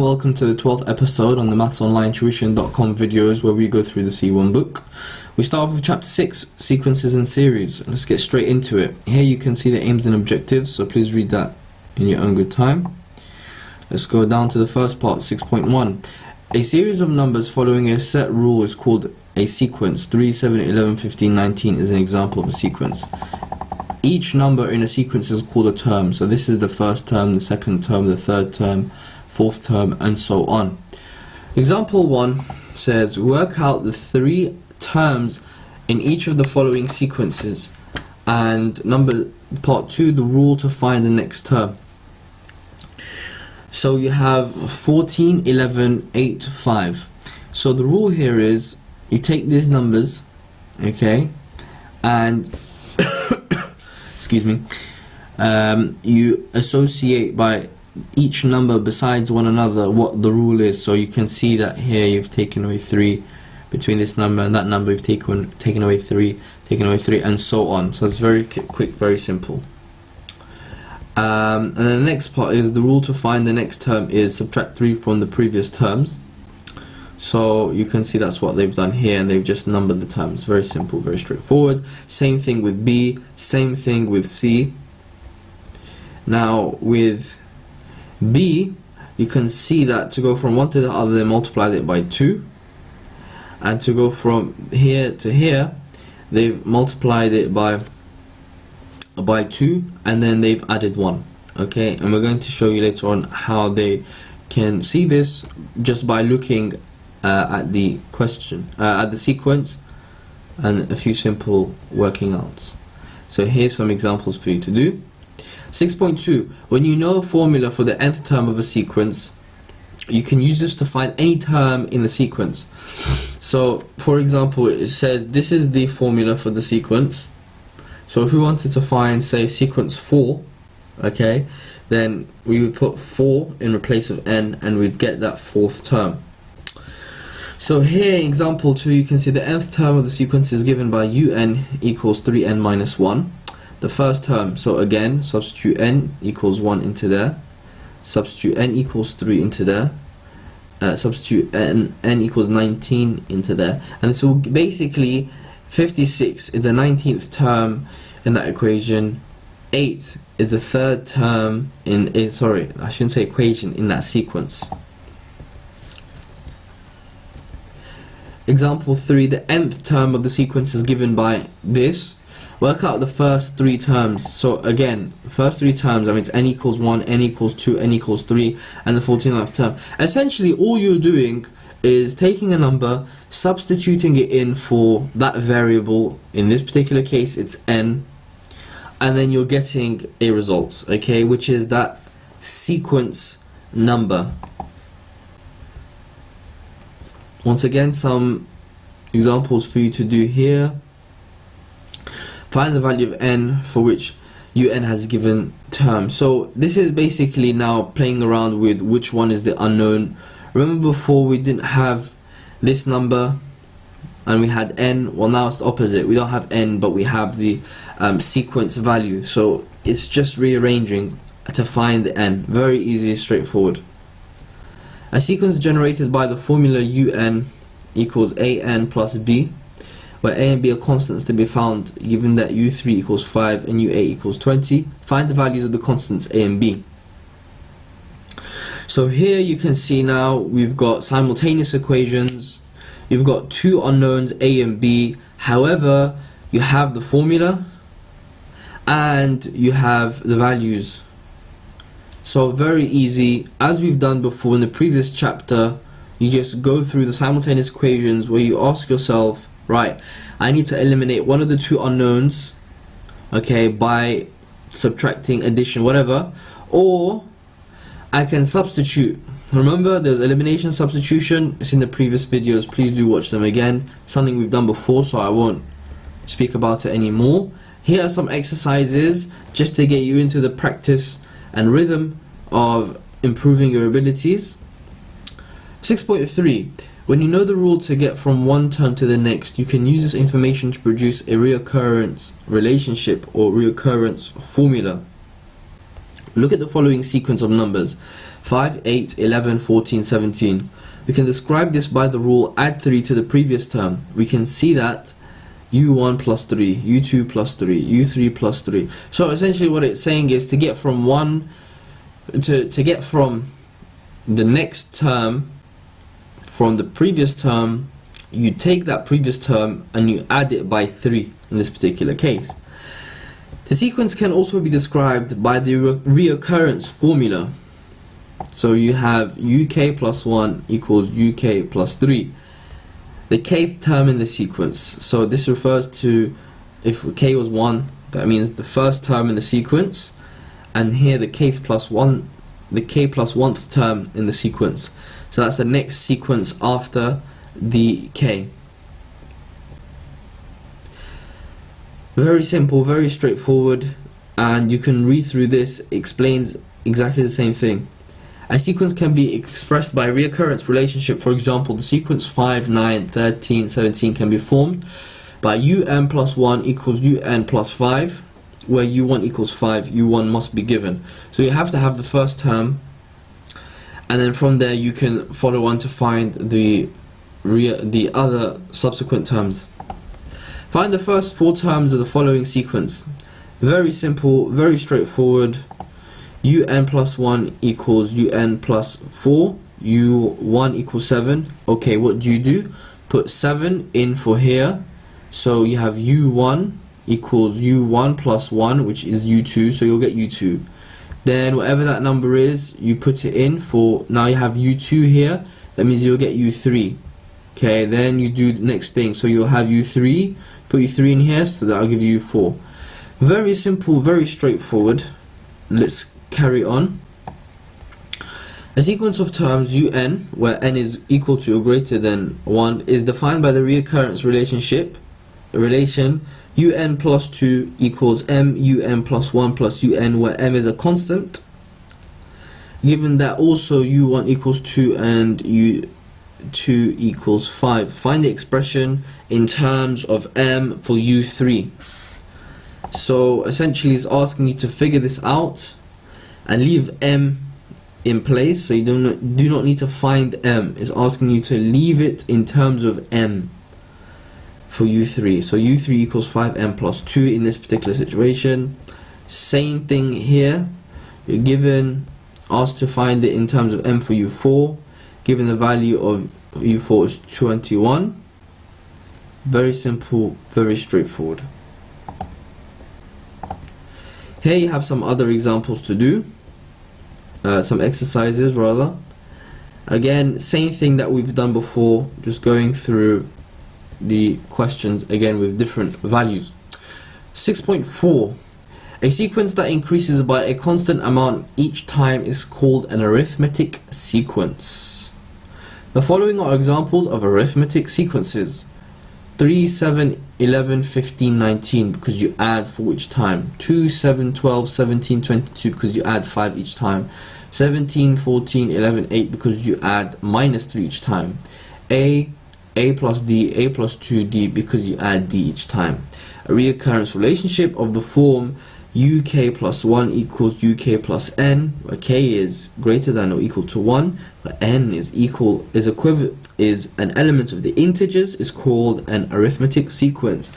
Welcome to the 12th episode on the mathsonlinetuition.com videos where we go through the C1 book. We start off with chapter 6, sequences and series. Let's get straight into it. Here you can see the aims and objectives, so please read that in your own good time. Let's go down to the first part, 6.1. A series of numbers following a set rule is called a sequence. 3, 7, 11, 15, 19 is an example of a sequence. Each number in a sequence is called a term. So this is the first term, the second term, the third term, fourth term, and so on. Example 1 says, work out the 3 terms in each of the following sequences. And part 2, the rule to find the next term. So you have 14, 11, 8, 5. So the rule here is you take these numbers, okay, and excuse me, you associate by each number besides one another what the rule is. So you can see that here you've taken away 3 between this number and that number, you've taken away 3, and so on. So it's very quick, very simple. And then the next part is the rule to find the next term is subtract 3 from the previous terms. So you can see that's what they've done here, and they've just numbered the terms. Very simple, very straightforward. Same thing with B, same thing with C. Now with B, you can see that to go from one to the other, they multiplied it by 2, and to go from here to here, they've multiplied it by 2, and then they've added 1. Okay, and we're going to show you later on how they can see this just by looking at the question, at the sequence, and a few simple working outs. So here's some examples for you to do. 6.2. When you know a formula for the nth term of a sequence, you can use this to find any term in the sequence. So for example, it says this is the formula for the sequence. So if we wanted to find, say, sequence 4, okay, then we would put 4 in place of n, and we'd get that 4th term. So here, example 2, you can see the nth term of the sequence is given by un equals 3n minus 1. The first term, so again, substitute n equals 1 into there, substitute n equals 3 into there, substitute n equals 19 into there, and so basically 56 is the 19th term in that equation, 8 is the third term in sorry, I shouldn't say equation, in that sequence. Example 3, the nth term of the sequence is given by this. Work out the first 3 terms. So again, first 3 terms, that means n equals 1, n equals 2, n equals 3, and the 14th term. Essentially, all you're doing is taking a number, substituting it in for that variable. In this particular case, it's n, and then you're getting a result, okay, which is that sequence number. Once again, some examples for you to do here. Find the value of n for which un has given term. So this is basically now playing around with which one is the unknown. Remember before we didn't have this number and we had n. Well, now it's the opposite. We don't have n, but we have the sequence value. So it's just rearranging to find the n. Very easy, straightforward. A sequence generated by the formula un equals an plus b, where a and b are constants to be found given that u3 equals 5 and u8 equals 20. Find the values of the constants a and b. So here you can see now we've got simultaneous equations. You've got 2 unknowns a and b. However, you have the formula and you have the values. So very easy, as we've done before in the previous chapter. You just go through the simultaneous equations where you ask yourself, right, I need to eliminate one of the 2 unknowns, okay, by subtracting, addition, whatever, or I can substitute. Remember, there's elimination, substitution. It's in the previous videos. Please do watch them again. Something we've done before, so I won't speak about it anymore. Here are some exercises just to get you into the practice and rhythm of improving your abilities. 6.3. When you know the rule to get from one term to the next, you can use this information to produce a reoccurrence relationship or reoccurrence formula. Look at the following sequence of numbers. 5, 8, 11, 14, 17. We can describe this by the rule add 3 to the previous term. We can see that u1 plus 3, u2 plus 3, u3 plus 3. So essentially what it's saying is to get from to get from the next term from the previous term, you take that previous term and you add it by 3 in this particular case. The sequence can also be described by the reoccurrence formula. So you have uk plus 1 equals uk plus 3, the kth term in the sequence. So this refers to, if k was 1, that means the first term in the sequence, and here the k plus 1th term in the sequence. So that's the next sequence after the k. Very simple, very straightforward, and you can read through this. It explains exactly the same thing. A sequence can be expressed by a reoccurrence relationship. For example, the sequence 5, 9, 13, 17 can be formed by un plus 1 equals un plus 5, where u1 equals 5, u1 must be given. So you have to have the first term, and then from there you can follow on to find the other subsequent terms. Find the first 4 terms of the following sequence. Very simple, very straightforward. Un plus 1 equals un plus 4, u1 equals 7. Okay, what do? Put 7 in for here. So you have u1 equals u1 plus 1, which is u2, so you'll get u2. Then whatever that number is, you put it in for, now you have u2 here, that means you'll get u3. Okay, then you do the next thing, so you'll have u3, put u3 in here, so that'll give you u4. Very simple, very straightforward. Let's carry on. A sequence of terms un, where n is equal to or greater than 1, is defined by the reoccurrence relation un plus 2 equals m un plus 1 plus un, where m is a constant, given that also u1 equals 2 and u2 equals 5. Find the expression in terms of m for u3. So essentially it's asking you to figure this out and leave m in place, so you do not need to find m. It's asking you to leave it in terms of m for u3. So u3 equals 5m plus 2 in this particular situation. Same thing here. You're asked to find it in terms of m for u4, given the value of u4 is 21. Very simple, very straightforward. Here you have some other examples to do, some exercises rather. Again, same thing that we've done before, just going through the questions again with different values. 6.4. A sequence that increases by a constant amount each time is called an arithmetic sequence. The following are examples of arithmetic sequences. 3, 7, 11, 15, 19 because you add 4 each time. 2, 7, 12, 17, 22 because you add 5 each time. 17, 14, 11, 8 because you add minus 3 each time. A plus D, A plus 2D because you add D each time. A reoccurrence relationship of the form UK plus 1 equals UK plus N, where K is greater than or equal to 1, but N is an element of the integers, is called an arithmetic sequence.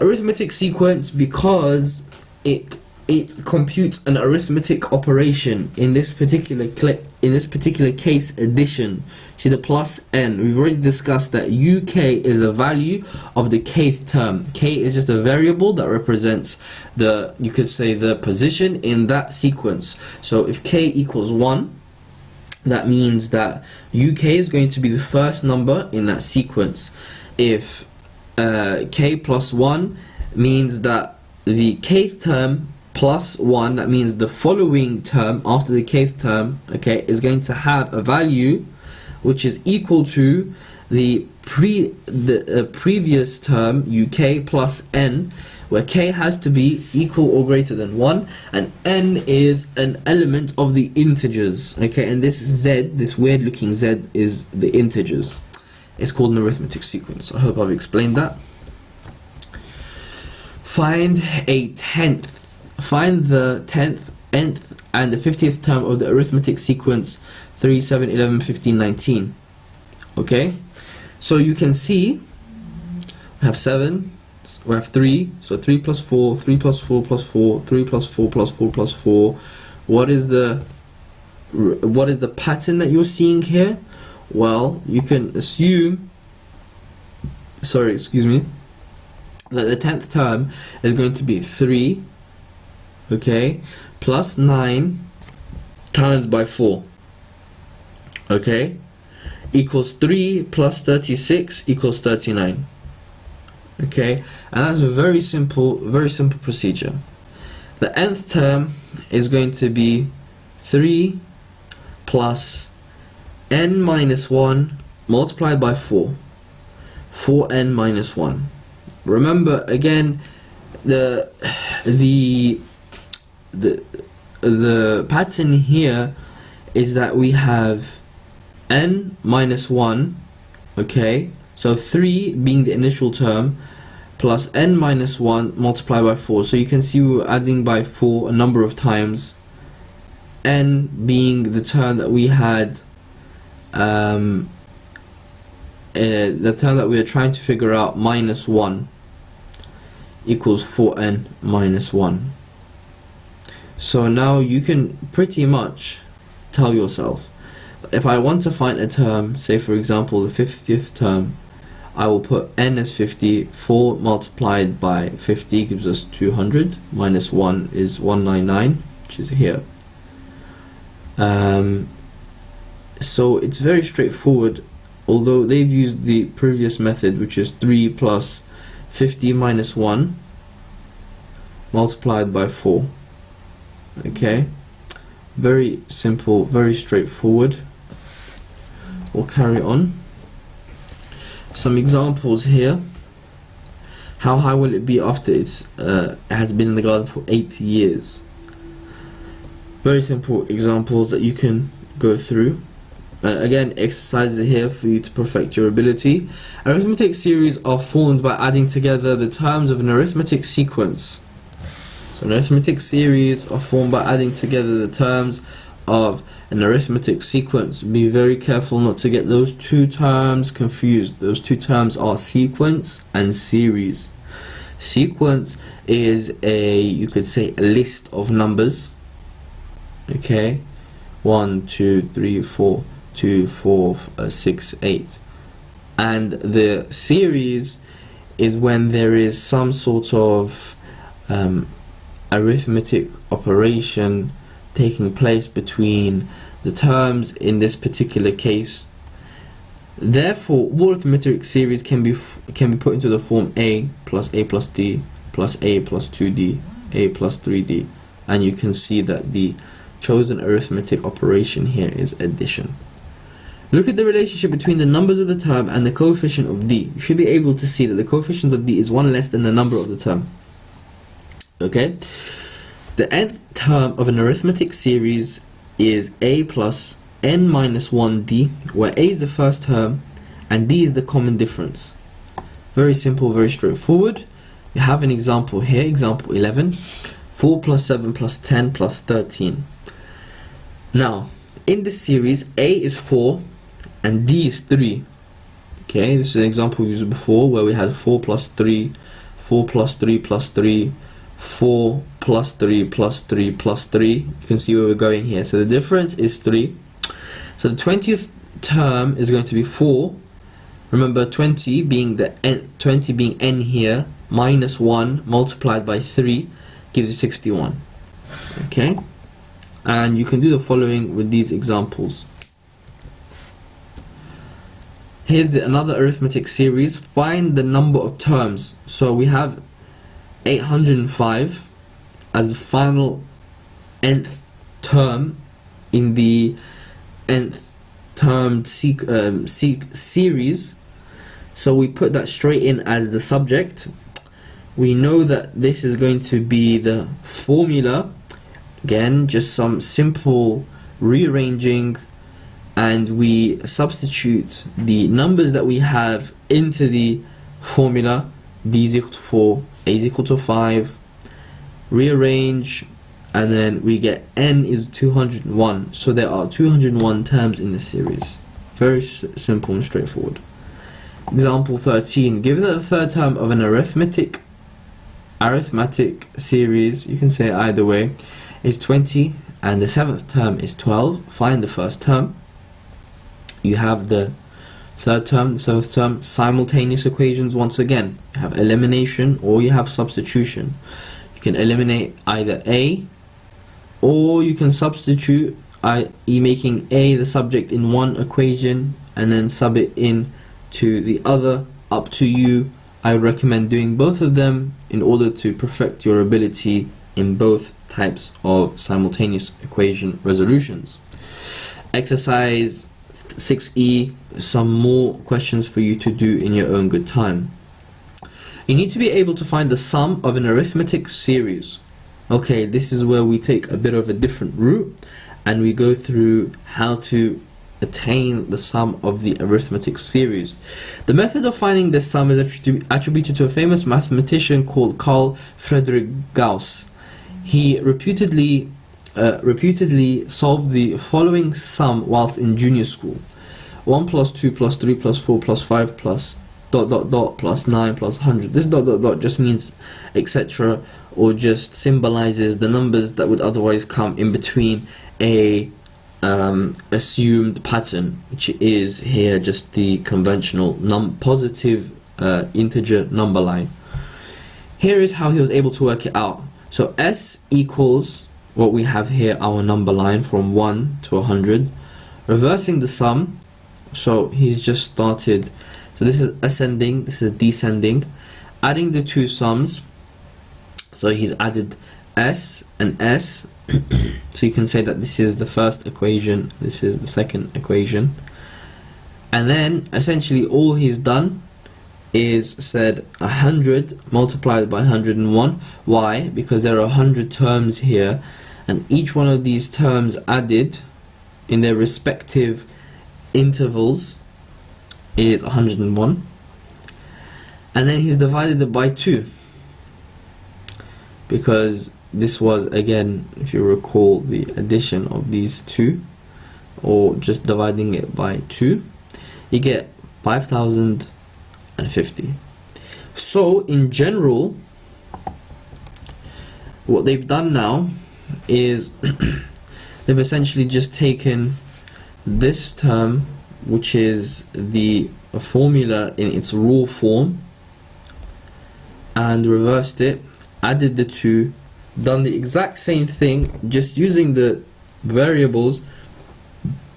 Arithmetic sequence because it computes an arithmetic operation, in this particular case addition. See the plus n, we've already discussed that UK is a value of the kth term. K is just a variable that represents you could say the position in that sequence. So if K equals 1, that means that UK is going to be the first number in that sequence. If K plus 1 means that the kth term plus 1, that means the following term after the kth term, okay, is going to have a value which is equal to the previous term UK plus N, where K has to be equal or greater than 1 and N is an element of the integers, okay, and this Z, this weird looking Z, is the integers. It's called an arithmetic sequence. I hope I've explained that. Find a tenth. Find the 10th nth and the 50th term of the arithmetic sequence 3, 7, 11, 15, 19. Okay, so you can see we have 7, we have 3, so 3 plus 4, 3 plus 4 plus 4, 3 plus 4 plus 4 plus 4. What is the pattern that you're seeing here? Well, you can assume, that the 10th term is going to be 3, okay, plus 9 times by 4, okay, equals 3 plus 36 equals 39. Okay, and that's a very simple procedure. The nth term is going to be 3 plus n minus 1 multiplied by 4, 4n minus 1. Remember again, the pattern here is that we have n minus 1, okay, so 3 being the initial term, plus n minus 1 multiplied by 4. So you can see we were adding by 4 a number of times, n being the term that we had, the term that we are trying to figure out, minus 1 equals 4n minus 1. So now you can pretty much tell yourself, if I want to find a term, say for example the 50th term, I will put n as 50, 4 multiplied by 50 gives us 200, minus 1 is 199, which is here. So it's very straightforward, although they've used the previous method, which is 3 plus 50 minus 1 multiplied by 4. Okay, very simple, very straightforward. We'll carry on. Some examples here. How high will it be after it has been in the garden for 8 years? Very simple examples that you can go through. Again, exercises here for you to perfect your ability. Arithmetic series are formed by adding together the terms of an arithmetic sequence. So an arithmetic series are formed by adding together the terms of an arithmetic sequence. Be very careful not to get those two terms confused. Those two terms are sequence and series. Sequence is you could say a list of numbers. Okay, 1, 2, 3, 4, 2, 4, 6, 8. And the series is when there is some sort of arithmetic operation taking place between the terms in this particular case. Therefore, all arithmetic series can be put into the form a plus d plus a plus 2d, a plus 3d, and you can see that the chosen arithmetic operation here is addition. Look at the relationship between the numbers of the term and the coefficient of d. You should be able to see that the coefficient of d is 1 less than the number of the term. Okay, the nth term of an arithmetic series is a plus n minus 1d, where a is the first term and d is the common difference. Very simple, very straightforward. You have an example here, example 11, 4 plus 7 plus 10 plus 13. Now, in this series, a is 4 and d is 3. Okay, this is an example we used before where we had 4 plus 3, 4 plus 3 plus 3, 4 plus 3 plus 3 plus 3. You can see where we're going here. So the difference is 3. So the 20th term is going to be 4. Remember, 20 being n here, minus 1 multiplied by 3 gives you 61. Okay, and you can do the following with these examples. Here's another arithmetic series. Find the number of terms. So we have 805 as the final nth term in the nth term series. So we put that straight in as the subject. We know that this is going to be the formula. Again, just some simple rearranging, and we substitute the numbers that we have into the formula. D is equal to 4, A is equal to 5, rearrange, and then we get n is 201. So there are 201 terms in the series. Very simple and straightforward. Example 13. Given that the third term of an arithmetic series, you can say it either way, is 20 and the seventh term is 12, find the first term. You have the third term, the seventh term, simultaneous equations once again. You have elimination or you have substitution. You can eliminate either A, or you can substitute, i.e. making A the subject in one equation and then sub it in to the other, up to you. I recommend doing both of them in order to perfect your ability in both types of simultaneous equation resolutions. Exercise 6E, some more questions for you to do in your own good time. You need to be able to find the sum of an arithmetic series. Okay, this is where we take a bit of a different route and we go through how to attain the sum of the arithmetic series. The method of finding this sum is attributed to a famous mathematician called Carl Friedrich Gauss. He reputedly solved the following sum whilst in junior school: 1 plus 2 plus ... plus 4 plus 5 plus ... plus 9 plus 100. This ... just means etc., or just symbolizes the numbers that would otherwise come in between a assumed pattern, which is here just the conventional positive integer number line. Here is how he was able to work it out. So S equals what we have here, our number line from 1 to 100. Reversing the sum, so he's just started, so this is ascending, this is descending. Adding the two sums, so he's added S and S. So you can say that this is the first equation, this is the second equation, and then essentially all he's done is said 100 multiplied by 101. Why? Because there are 100 terms here, and each one of these terms added in their respective intervals is 101, and then he's divided it by 2, because this was, again, if you recall, the addition of these two, or just dividing it by 2, you get 5050. So in general, what they've done now is they've essentially just taken this term, which is the formula in its raw form, and reversed it, added the 2, done the exact same thing, just using the variables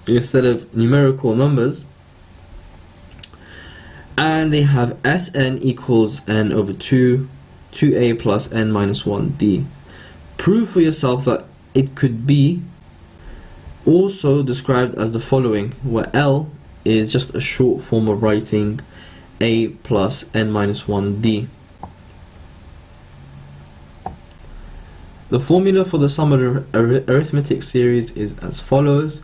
instead of numerical numbers, and they have Sn equals n over 2, 2a plus n minus 1d. Prove for yourself that it could be also described as the following, where L is just a short form of writing a plus n minus 1d. The formula for the sum of the arithmetic series is as follows,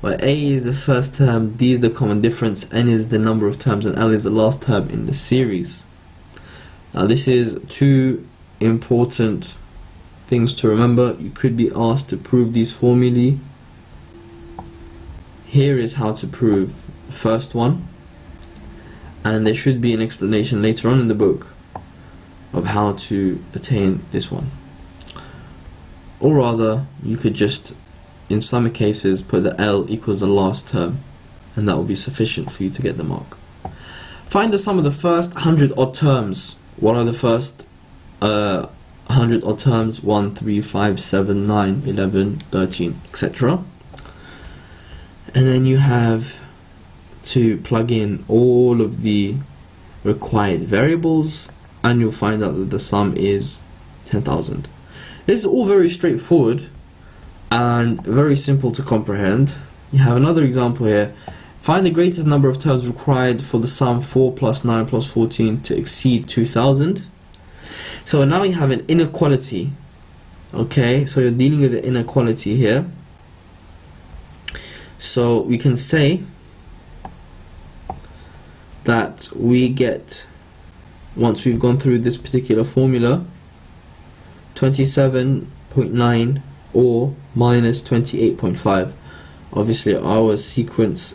where a is the first term, d is the common difference, n is the number of terms, and l is the last term in the series. Now this is two important things to remember. You could be asked to prove these formulae. Here is how to prove the first one, and there should be an explanation later on in the book of how to attain this one. Or rather, you could just, in some cases, put the L equals the last term, and that will be sufficient for you to get the mark. Find the sum of the first 100 odd terms. What are the first 100 odd terms? 1, 3, 5, 7, 9, 11, 13, etc. And then you have to plug in all of the required variables, and you'll find out that the sum is 10,000. This is all very straightforward and very simple to comprehend. You have another example here. Find the greatest number of terms required for the sum 4 plus 9 plus 14 to exceed 2000. So now you have an inequality. Okay, so you're dealing with the inequality here. So we can say that we get, once we've gone through this particular formula, 27 27.9 or minus 28.5. Obviously our sequence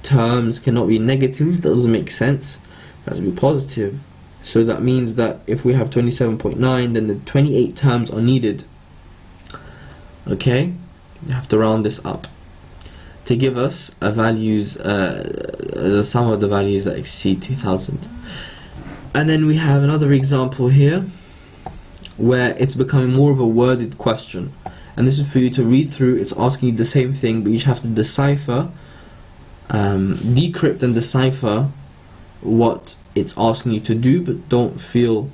terms cannot be negative, that doesn't make sense. It has to be positive. So that means that if we have 27.9, then the 28 terms are needed. Okay, you have to round this up to give us a values, the sum of the values that exceed 2000. And then we have another example here where it's becoming more of a worded question, and this is for you to read through. It's asking you the same thing, but you just have to decipher, decrypt and decipher what it's asking you to do, but don't feel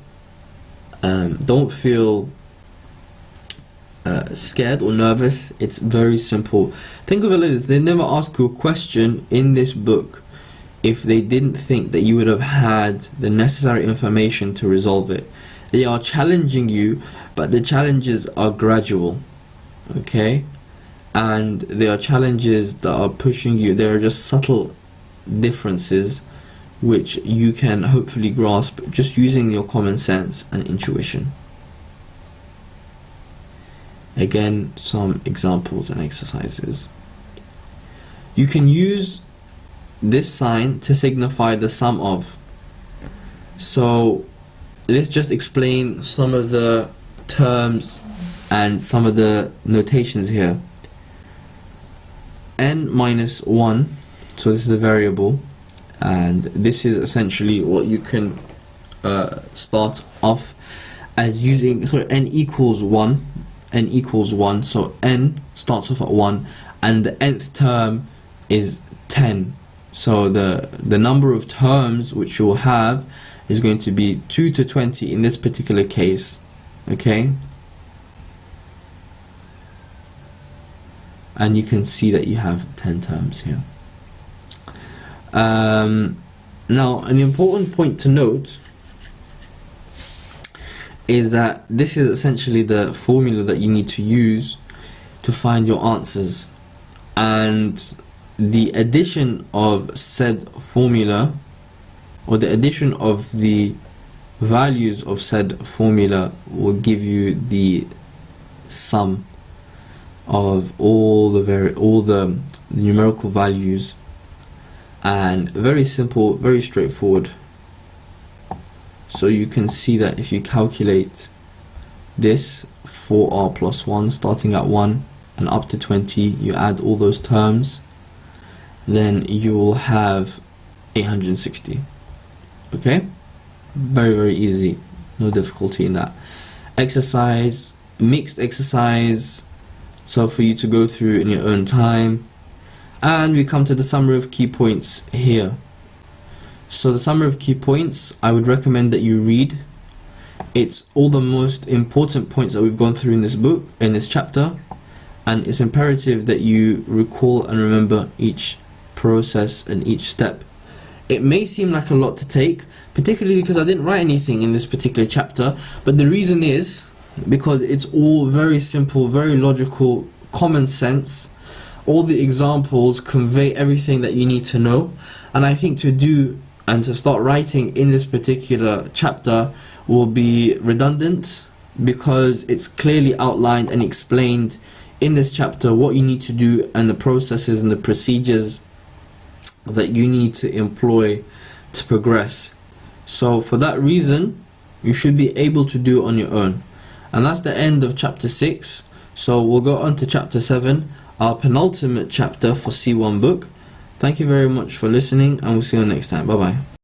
scared or nervous. It's very simple. Think of it like this: they never ask you a question in this book if they didn't think that you would have had the necessary information to resolve it. They are challenging you, but the challenges are gradual, okay? And they are challenges that are pushing you. They are just subtle differences which you can hopefully grasp just using your common sense and intuition. Again, some examples and exercises. You can use this sign to signify the sum of. So let's just explain some of the terms and some of the notations here. N minus 1, so this is a variable, and this is essentially what you can start off as using. So n equals 1, n equals 1, so n starts off at 1, and the nth term is 10. So the number of terms which you'll have is going to be 2 to 20 in this particular case, okay? And you can see that you have 10 terms here. Now, an important point to note is that this is essentially the formula that you need to use to find your answers, and the addition of said formula, or the addition of the values of said formula, will give you the sum of all the numerical values. And very simple, very straightforward. So you can see that if you calculate this 4r plus 1 starting at 1 and up to 20, you add all those terms, then you will have 860. Okay, very easy, no difficulty in that. Exercise, mixed exercise, so for you to go through in your own time. And we come to the summary of key points here. So the summary of key points, I would recommend that you read. It's all the most important points that we've gone through in this book, in this chapter, and it's imperative that you recall and remember each process and each step. It may seem like a lot to take, particularly because I didn't write anything in this particular chapter, but the reason is because it's all very simple, very logical, common sense. All the examples convey everything that you need to know, and I think to do and to start writing in this particular chapter will be redundant, because it's clearly outlined and explained in this chapter what you need to do and the processes and the procedures that you need to employ to progress. So for that reason, you should be able to do it on your own. And that's the end of chapter 6. So we'll go on to chapter 7, our penultimate chapter for C1 book. Thank you very much for listening, and we'll see you next time. Bye bye.